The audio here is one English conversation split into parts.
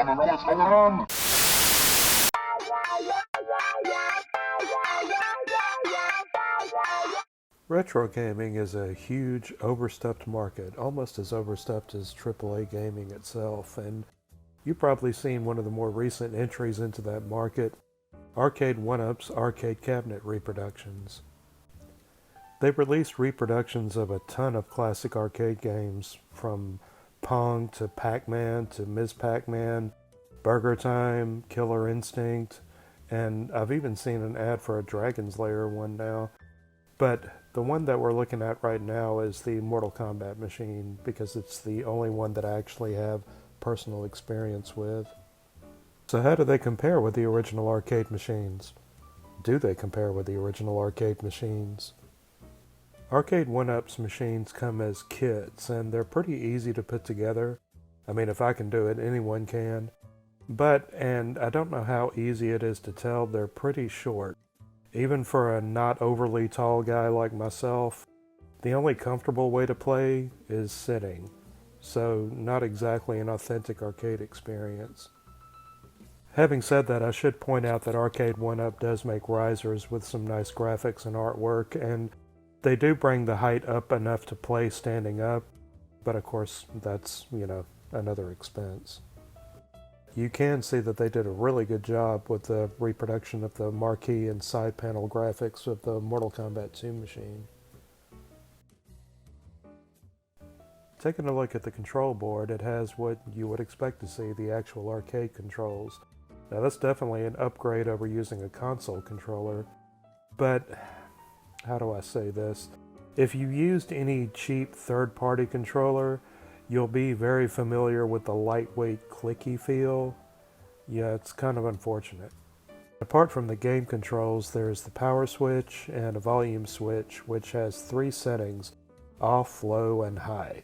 wanna know what's going on? Retro gaming is a huge, overstuffed market, almost as overstuffed as AAA gaming itself, and you've probably seen one of the more recent entries into that market, Arcade 1-Up's arcade cabinet reproductions. They've released reproductions of a ton of classic arcade games, from Pong to Pac-Man to Ms. Pac-Man, Burger Time, Killer Instinct, and I've even seen an ad for a Dragon's Lair one now. But the one that we're looking at right now is the Mortal Kombat machine, because it's the only one that I actually have personal experience with. So how do they compare with the original arcade machines? Do they compare with the original arcade machines? Arcade 1-Up's machines come as kits, and they're pretty easy to put together. I mean, if I can do it, anyone can. But, and I don't know how easy it is to tell, they're pretty short. Even for a not overly tall guy like myself, the only comfortable way to play is sitting, so not exactly an authentic arcade experience. Having said that, I should point out that Arcade 1-Up does make risers with some nice graphics and artwork, and they do bring the height up enough to play standing up, but of course that's, another expense. You can see that they did a really good job with the reproduction of the marquee and side panel graphics of the Mortal Kombat 2 machine. Taking a look at the control board, it has what you would expect to see, the actual arcade controls. Now that's definitely an upgrade over using a console controller, but how do I say this? If you used any cheap third-party controller, you'll be very familiar with the lightweight, clicky feel. Yeah, it's kind of unfortunate. Apart from the game controls, there's the power switch and a volume switch, which has 3 settings: off, low, and high.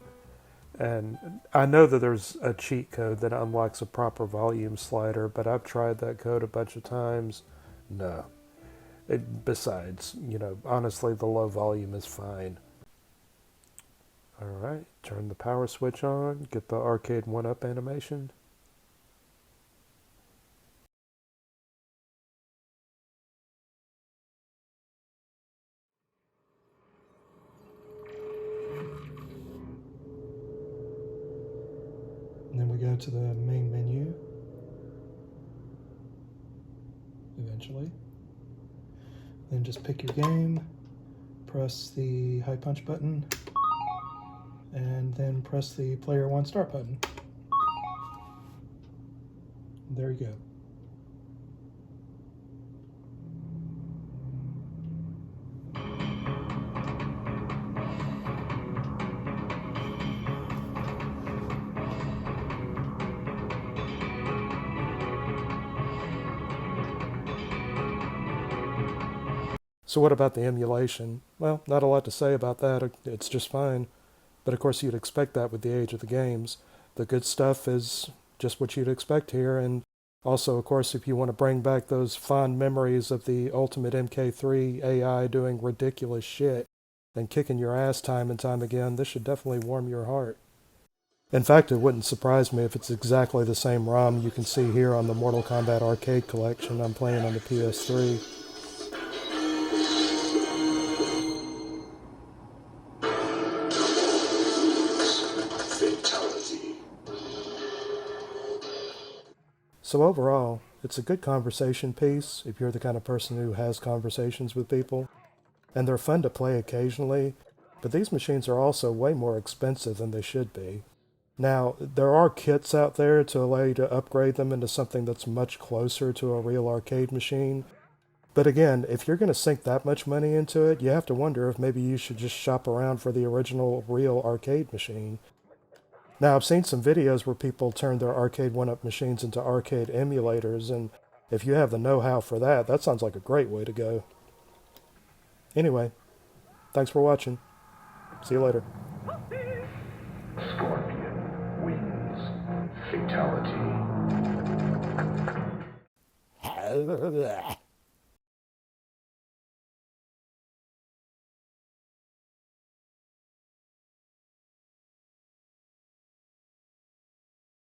And I know that there's a cheat code that unlocks a proper volume slider, but I've tried that code a bunch of times. No. Besides, honestly, the low volume is fine. Alright, turn the power switch on, get the Arcade 1-Up animation. And then we go to the main menu, eventually. Then just pick your game, press the high punch button, and then press the Player 1 Start button. There you go. So what about the emulation? Well, not a lot to say about that. It's just fine. But of course you'd expect that with the age of the games. The good stuff is just what you'd expect here, and also, of course, if you want to bring back those fond memories of the ultimate MK3 AI doing ridiculous shit and kicking your ass time and time again, this should definitely warm your heart. In fact, it wouldn't surprise me if it's exactly the same ROM you can see here on the Mortal Kombat Arcade Collection I'm playing on the PS3. So overall, it's a good conversation piece if you're the kind of person who has conversations with people. And they're fun to play occasionally, but these machines are also way more expensive than they should be. Now, there are kits out there to allow you to upgrade them into something that's much closer to a real arcade machine. But again, if you're going to sink that much money into it, you have to wonder if maybe you should just shop around for the original real arcade machine. Now, I've seen some videos where people turn their Arcade 1-Up machines into arcade emulators, and if you have the know-how for that, that sounds like a great way to go. Anyway, thanks for watching. See you later. Scorpion wins. Fatality.